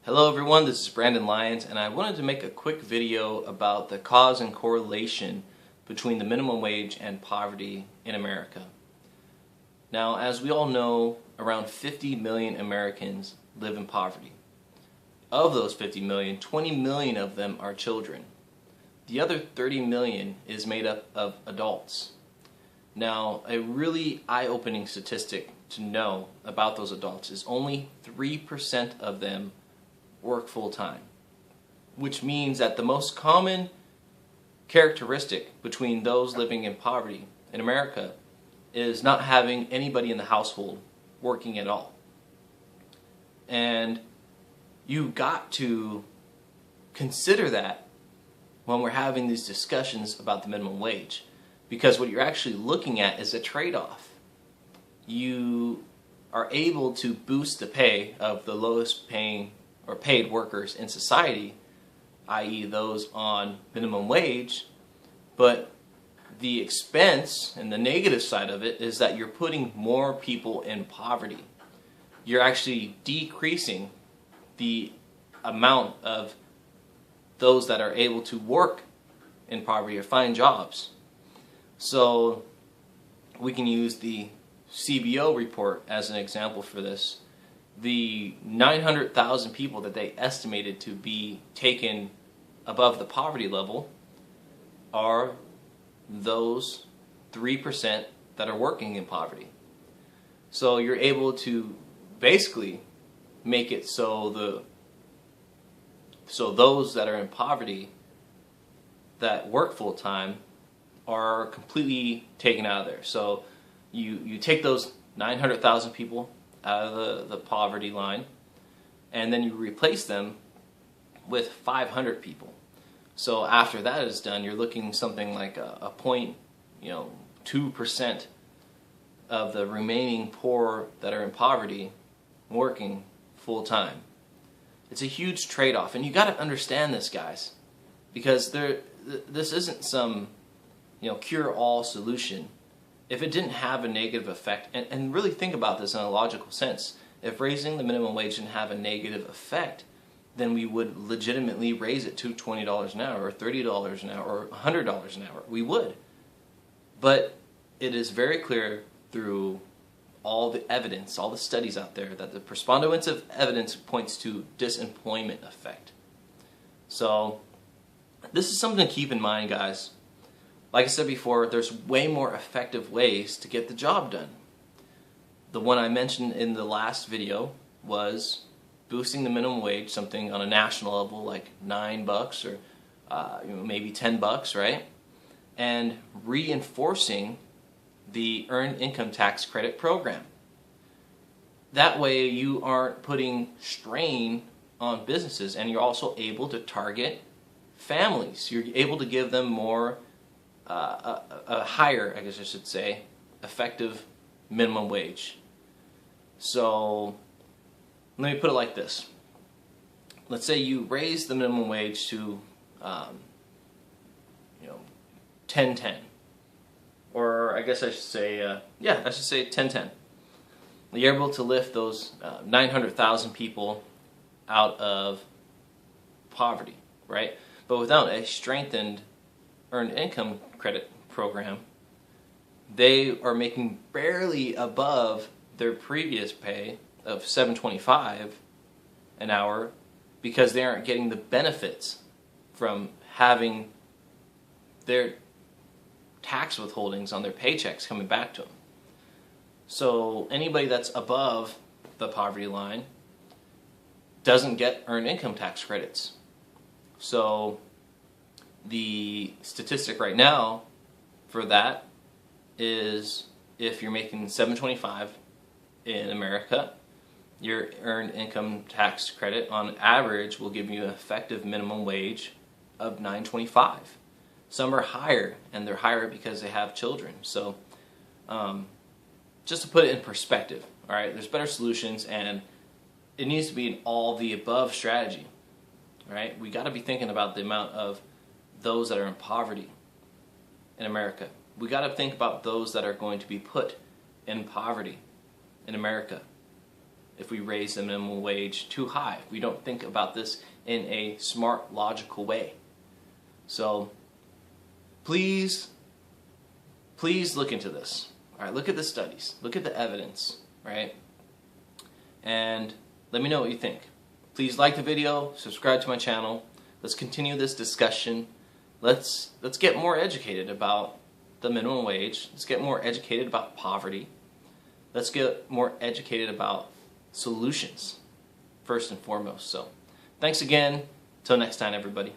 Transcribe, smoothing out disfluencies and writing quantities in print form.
Hello everyone, this is Brandon Lyons, and I wanted to make a quick video about the cause and correlation between the minimum wage and poverty in America. Now, as we all know, around 50 million Americans live in poverty. Of those 50 million, 20 million of them are children. The other 30 million is made up of adults. Now, a really eye-opening statistic to know about those adults is only 3% of them work full-time, which means that the most common characteristic between those living in poverty in America is not having anybody in the household working at all. And you've got to consider that when we're having these discussions about the minimum wage, because what you're actually looking at is a trade-off. You are able to boost the pay of the lowest paying or paid workers in society, i.e. those on minimum wage, but the expense and the negative side of it is that you're putting more people in poverty. You're actually decreasing the amount of those that are able to work in poverty or find jobs. So we can use the CBO report as an example for this. The 900,000 people that they estimated to be taken above the poverty level are those 3% that are working in poverty. So you're able to basically make it so those that are in poverty that work full time are completely taken out of there. So you take those 900,000 people out of the poverty line, and then you replace them with 500 people. So after that is done, you're looking something like a 0.2% of the remaining poor that are in poverty working full time. It's a huge trade-off, and you got to understand this, guys, because this isn't some cure-all solution. If it didn't have a negative effect, and really think about this in a logical sense, if raising the minimum wage didn't have a negative effect, then we would legitimately raise it to $20 an hour, or $30 an hour, or $100 an hour. We would. But it is very clear through all the evidence, all the studies out there, that the preponderance of evidence points to disemployment effect. So this is something to keep in mind, guys. Like I said before, there's way more effective ways to get the job done. The one I mentioned in the last video was boosting the minimum wage, something on a national level like $9 or maybe $10, right? And reinforcing the Earned Income Tax Credit program. That way you aren't putting strain on businesses, and you're also able to target families. You're able to give them more a higher, I guess I should say, effective minimum wage. So let me put it like this. Let's say you raise the minimum wage to $10.10, or I guess I should say I should say $10.10. You're able to lift those 900,000 people out of poverty, right? But without a strengthened Earned Income Credit program, they are making barely above their previous pay of $7.25 an hour because they aren't getting the benefits from having their tax withholdings on their paychecks coming back to them. So anybody that's above the poverty line doesn't get Earned Income Tax Credits. So the statistic right now for that is if you're making $7.25 in America, your Earned Income Tax Credit on average will give you an effective minimum wage of $9.25. Some are higher, and they're higher because they have children. So just to put it in perspective, all right, there's better solutions, and it needs to be an all-the-above strategy. All right, we got to be thinking about the amount of those that are in poverty in America. We got to think about those that are going to be put in poverty in America. if we raise the minimum wage too high. We don't think about this in a smart, logical way. So please look into this. All right, look at the studies, look at the evidence, right? And let me know what you think. Please like the video, subscribe to my channel. Let's continue this discussion. Let's get more educated about the minimum wage. Let's get more educated about poverty. Let's get more educated about solutions, first and foremost. So, thanks again. Till next time, everybody.